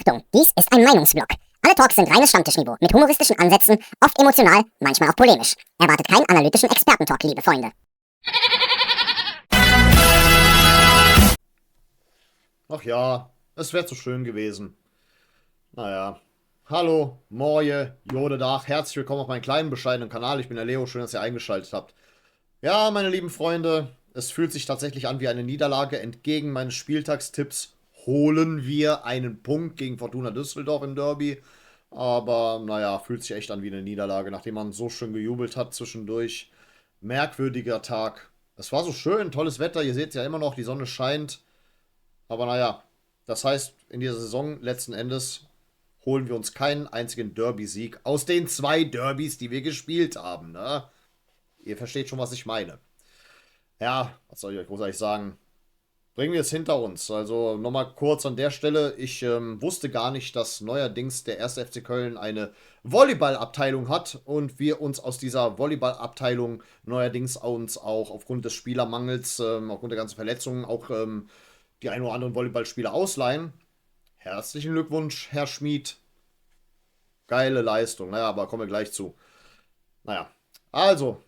Achtung, dies ist ein Meinungsblock. Alle Talks sind reines Stammtischniveau, mit humoristischen Ansätzen, oft emotional, manchmal auch polemisch. Erwartet keinen analytischen Expertentalk, liebe Freunde. Ach ja, es wäre zu schön gewesen. Naja. Hallo, Moje, Jodedach, herzlich willkommen auf meinem kleinen, bescheidenen Kanal. Ich bin der Leo, schön, dass ihr eingeschaltet habt. Ja, meine lieben Freunde, es fühlt sich tatsächlich an wie eine Niederlage. Entgegen meines Spieltagstipps holen wir einen Punkt gegen Fortuna Düsseldorf im Derby. Aber naja, fühlt sich echt an wie eine Niederlage, nachdem man so schön gejubelt hat zwischendurch. Merkwürdiger Tag. Es war so schön, tolles Wetter, ihr seht es ja immer noch, die Sonne scheint. Aber naja, das heißt, in dieser Saison letzten Endes holen wir uns keinen einzigen Derby-Sieg aus den 2 Derbys, die wir gespielt haben. Ne? Ihr versteht schon, was ich meine. Ja, was soll ich euch großartig sagen? Bringen wir es hinter uns. Also nochmal kurz an der Stelle. Ich wusste gar nicht, dass neuerdings der 1. FC Köln eine Volleyballabteilung hat und wir uns aus dieser Volleyballabteilung neuerdings uns auch aufgrund des Spielermangels, aufgrund der ganzen Verletzungen auch die ein oder anderen Volleyballspieler ausleihen. Herzlichen Glückwunsch, Herr Schmid. Geile Leistung. Naja, aber kommen wir gleich zu. Naja, also,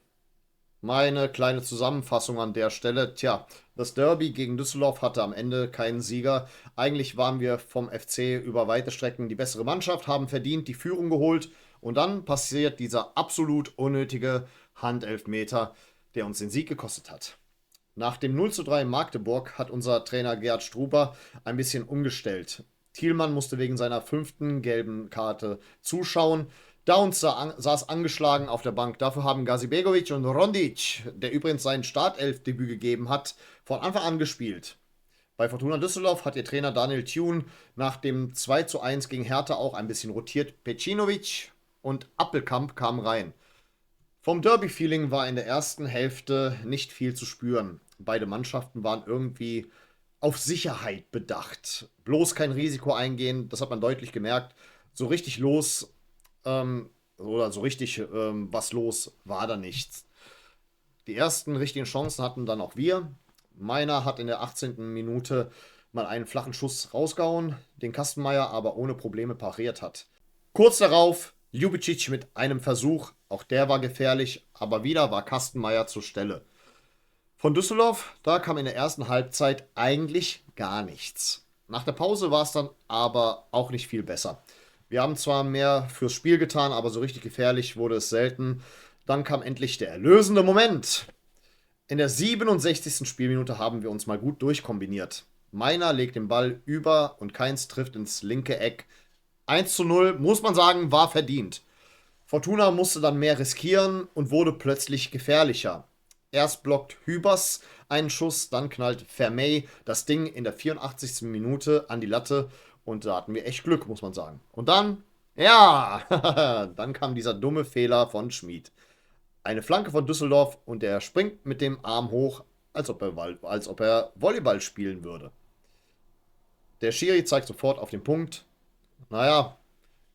meine kleine Zusammenfassung an der Stelle. Tja, das Derby gegen Düsseldorf hatte am Ende keinen Sieger. Eigentlich waren wir vom FC über weite Strecken die bessere Mannschaft, haben verdient die Führung geholt. Und dann passiert dieser absolut unnötige Handelfmeter, der uns den Sieg gekostet hat. Nach dem 0:3 in Magdeburg hat unser Trainer Gerhard Struber ein bisschen umgestellt. Thielmann musste wegen seiner 5. gelben Karte zuschauen. Downs saß angeschlagen auf der Bank. Dafür haben Gazibegovic und Rondic, der übrigens sein Startelfdebüt gegeben hat, von Anfang an gespielt. Bei Fortuna Düsseldorf hat ihr Trainer Daniel Thune nach dem 2:1 gegen Hertha auch ein bisschen rotiert. Pecinovic und Appelkamp kamen rein. Vom Derby-Feeling war in der ersten Hälfte nicht viel zu spüren. Beide Mannschaften waren irgendwie auf Sicherheit bedacht. Bloß kein Risiko eingehen, das hat man deutlich gemerkt. So richtig los, was los war da nichts. Die ersten richtigen Chancen hatten dann auch wir. Meiner hat in der 18. Minute mal einen flachen Schuss rausgehauen, den Kastenmeier aber ohne Probleme pariert hat. Kurz darauf Ljubicic mit einem Versuch, auch der war gefährlich, aber wieder war Kastenmeier zur Stelle. Von Düsseldorf, da kam in der ersten Halbzeit eigentlich gar nichts. Nach der Pause war es dann aber auch nicht viel besser. Wir haben zwar mehr fürs Spiel getan, aber so richtig gefährlich wurde es selten. Dann kam endlich der erlösende Moment. In der 67. Spielminute haben wir uns mal gut durchkombiniert. Meiner legt den Ball über und Keins trifft ins linke Eck. 1:0, muss man sagen, war verdient. Fortuna musste dann mehr riskieren und wurde plötzlich gefährlicher. Erst blockt Hübers einen Schuss, dann knallt Vermey das Ding in der 84. Minute an die Latte und da hatten wir echt Glück, muss man sagen. Und dann, ja, dann kam dieser dumme Fehler von Schmid. Eine Flanke von Düsseldorf und er springt mit dem Arm hoch, als ob er Volleyball spielen würde. Der Schiri zeigt sofort auf den Punkt. Naja,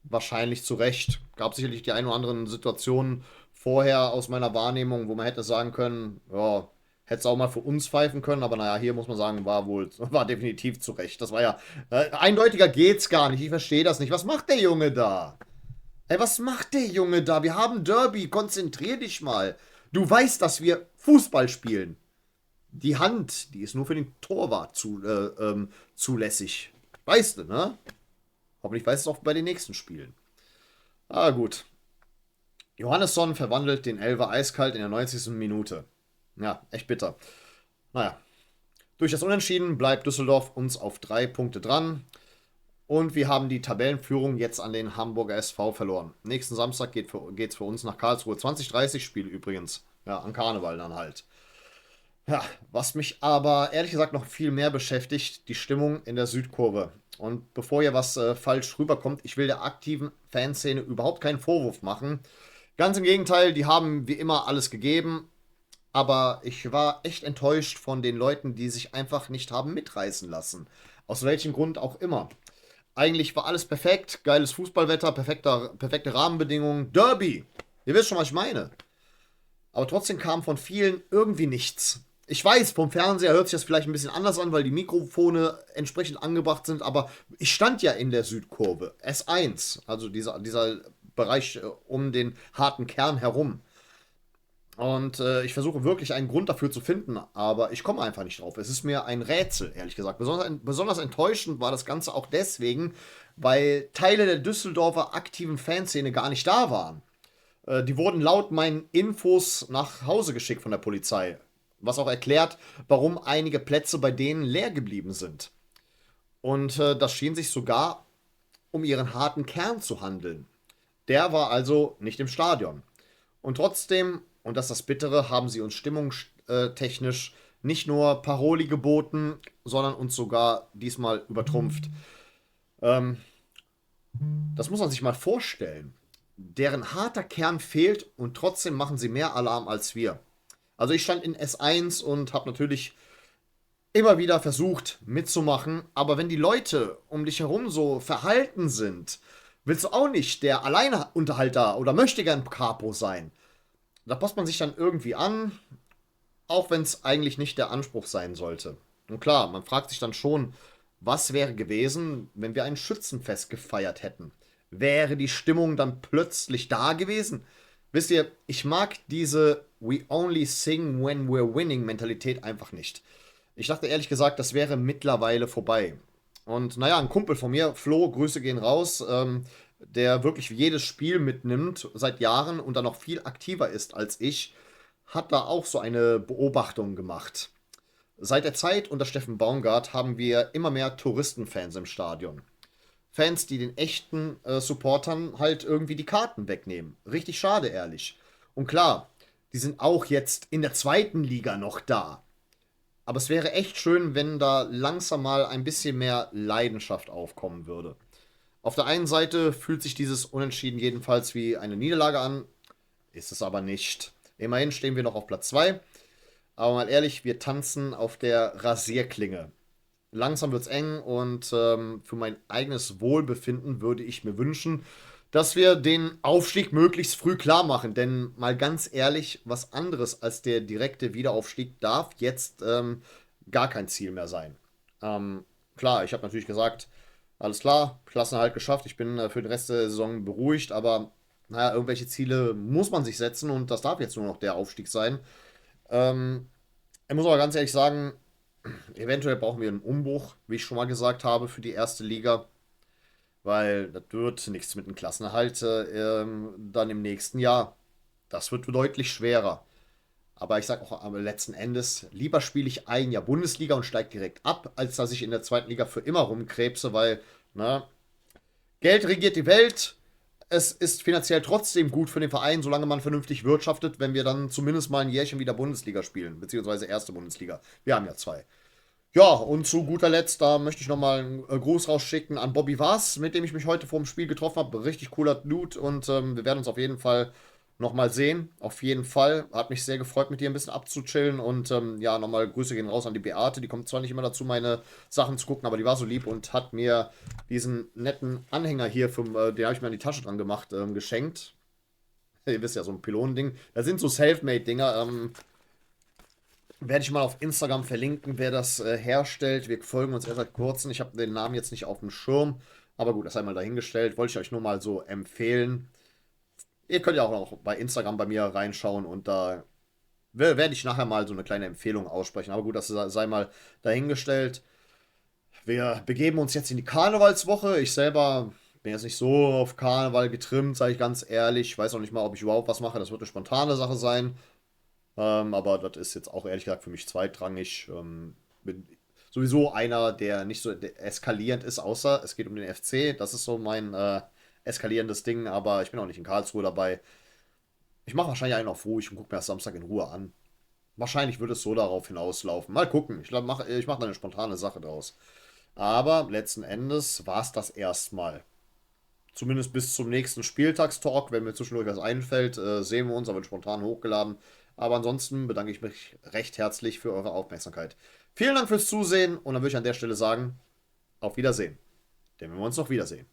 wahrscheinlich zu Recht. Gab sicherlich die ein oder anderen Situationen vorher aus meiner Wahrnehmung, wo man hätte sagen können, ja, hätte es auch mal für uns pfeifen können, aber naja, hier muss man sagen, war definitiv zu Recht. Das war ja, eindeutiger geht's gar nicht, ich verstehe das nicht. Was macht der Junge da? Ey, was macht der Junge da? Wir haben Derby, konzentrier dich mal. Du weißt, dass wir Fußball spielen. Die Hand, die ist nur für den Torwart zulässig. Weißt du, ne? Hoffentlich weiß es auch bei den nächsten Spielen. Ah, gut. Johannesson verwandelt den Elfer eiskalt in der 90. Minute. Ja, echt bitter. Naja. Durch das Unentschieden bleibt Düsseldorf uns auf 3 Punkte dran. Und wir haben die Tabellenführung jetzt an den Hamburger SV verloren. Nächsten Samstag geht's für uns nach Karlsruhe. 20:30 Spiel übrigens. Ja, an Karneval dann halt. Ja, was mich aber ehrlich gesagt noch viel mehr beschäftigt, die Stimmung in der Südkurve. Und bevor hier was falsch rüberkommt, ich will der aktiven Fanszene überhaupt keinen Vorwurf machen. Ganz im Gegenteil, die haben wie immer alles gegeben. Aber ich war echt enttäuscht von den Leuten, die sich einfach nicht haben mitreißen lassen. Aus welchem Grund auch immer. Eigentlich war alles perfekt, geiles Fußballwetter, perfekte Rahmenbedingungen, Derby. Ihr wisst schon, was ich meine. Aber trotzdem kam von vielen irgendwie nichts. Ich weiß, vom Fernseher hört sich das vielleicht ein bisschen anders an, weil die Mikrofone entsprechend angebracht sind, aber ich stand ja in der Südkurve, S1, also dieser Bereich um den harten Kern herum. Und ich versuche wirklich einen Grund dafür zu finden, aber ich komme einfach nicht drauf. Es ist mir ein Rätsel, ehrlich gesagt. Besonders enttäuschend war das Ganze auch deswegen, weil Teile der Düsseldorfer aktiven Fanszene gar nicht da waren. Die wurden laut meinen Infos nach Hause geschickt von der Polizei. Was auch erklärt, warum einige Plätze bei denen leer geblieben sind. Und das schien sich sogar um ihren harten Kern zu handeln. Der war also nicht im Stadion. Und trotzdem, und das ist das Bittere, haben sie uns stimmungstechnisch nicht nur Paroli geboten, sondern uns sogar diesmal übertrumpft. Ähm, Das muss man sich mal vorstellen. Deren harter Kern fehlt und trotzdem machen sie mehr Alarm als wir. Also ich stand in S1 und habe natürlich immer wieder versucht mitzumachen, aber wenn die Leute um dich herum so verhalten sind, willst du auch nicht der Alleinunterhalter oder möchte gern Capo sein. Da passt man sich dann irgendwie an, auch wenn es eigentlich nicht der Anspruch sein sollte. Und klar, man fragt sich dann schon, was wäre gewesen, wenn wir ein Schützenfest gefeiert hätten? Wäre die Stimmung dann plötzlich da gewesen? Wisst ihr, ich mag diese We only sing when we're winning Mentalität einfach nicht. Ich dachte ehrlich gesagt, das wäre mittlerweile vorbei. Und naja, ein Kumpel von mir, Flo, Grüße gehen raus, der wirklich jedes Spiel mitnimmt seit Jahren und dann noch viel aktiver ist als ich, hat da auch so eine Beobachtung gemacht. Seit der Zeit unter Steffen Baumgart haben wir immer mehr Touristenfans im Stadion. Fans, die den echten Supportern halt irgendwie die Karten wegnehmen. Richtig schade, ehrlich. Und klar, die sind auch jetzt in der zweiten Liga noch da. Aber es wäre echt schön, wenn da langsam mal ein bisschen mehr Leidenschaft aufkommen würde. Auf der einen Seite fühlt sich dieses Unentschieden jedenfalls wie eine Niederlage an, ist es aber nicht. Immerhin stehen wir noch auf Platz 2. Aber mal ehrlich, wir tanzen auf der Rasierklinge. Langsam wird es eng und für mein eigenes Wohlbefinden würde ich mir wünschen, dass wir den Aufstieg möglichst früh klar machen. Denn mal ganz ehrlich, was anderes als der direkte Wiederaufstieg darf jetzt gar kein Ziel mehr sein. Klar, ich habe natürlich gesagt, alles klar, Klassenerhalt geschafft. Ich bin für den Rest der Saison beruhigt, aber naja, irgendwelche Ziele muss man sich setzen und das darf jetzt nur noch der Aufstieg sein. Ähm, Ich muss aber ganz ehrlich sagen, eventuell brauchen wir einen Umbruch, wie ich schon mal gesagt habe, für die erste Liga, weil das wird nichts mit dem Klassenerhalt dann im nächsten Jahr. Das wird deutlich schwerer. Aber ich sage auch am letzten Endes, lieber spiele ich ein Jahr Bundesliga und steige direkt ab, als dass ich in der zweiten Liga für immer rumkrebse, weil, ne, Geld regiert die Welt. Es ist finanziell trotzdem gut für den Verein, solange man vernünftig wirtschaftet, wenn wir dann zumindest mal ein Jährchen wieder Bundesliga spielen, beziehungsweise erste Bundesliga. Wir haben ja zwei. Ja, und zu guter Letzt, da möchte ich nochmal einen Gruß rausschicken an Bobby Vaz, mit dem ich mich heute vor dem Spiel getroffen habe. Richtig cooler Dude und wir werden uns auf jeden Fall nochmal sehen. Auf jeden Fall. Hat mich sehr gefreut, mit dir ein bisschen abzuchillen und ja, nochmal Grüße gehen raus an die Beate. Die kommt zwar nicht immer dazu, meine Sachen zu gucken, aber die war so lieb und hat mir diesen netten Anhänger hier, den habe ich mir an die Tasche dran gemacht, geschenkt. Ihr wisst ja, so ein Pylonending. Da sind so Selfmade-Dinger. Werde ich mal auf Instagram verlinken, wer das herstellt. Wir folgen uns erst seit kurzem. Ich habe den Namen jetzt nicht auf dem Schirm. Aber gut, das einmal dahingestellt. Wollte ich euch nur mal so empfehlen. Ihr könnt ja auch noch bei Instagram bei mir reinschauen und da werde ich nachher mal so eine kleine Empfehlung aussprechen. Aber gut, das sei mal dahingestellt. Wir begeben uns jetzt in die Karnevalswoche. Ich selber bin jetzt nicht so auf Karneval getrimmt, sage ich ganz ehrlich. Ich weiß auch nicht mal, ob ich überhaupt was mache. Das wird eine spontane Sache sein. Aber das ist jetzt auch ehrlich gesagt für mich zweitrangig. Bin sowieso einer, der nicht so eskalierend ist, außer es geht um den FC. Das ist so mein eskalierendes Ding, aber ich bin auch nicht in Karlsruhe dabei. Ich mache wahrscheinlich einen auf ruhig und gucke mir das Samstag in Ruhe an. Wahrscheinlich wird es so darauf hinauslaufen. Mal gucken. Ich mach da eine spontane Sache draus. Aber letzten Endes war es das erstmal. Zumindest bis zum nächsten Spieltagstalk. Wenn mir zwischendurch was einfällt, sehen wir uns, aber wird spontan hochgeladen. Aber ansonsten bedanke ich mich recht herzlich für eure Aufmerksamkeit. Vielen Dank fürs Zusehen und dann würde ich an der Stelle sagen, auf Wiedersehen. Denn wenn wir uns noch wiedersehen.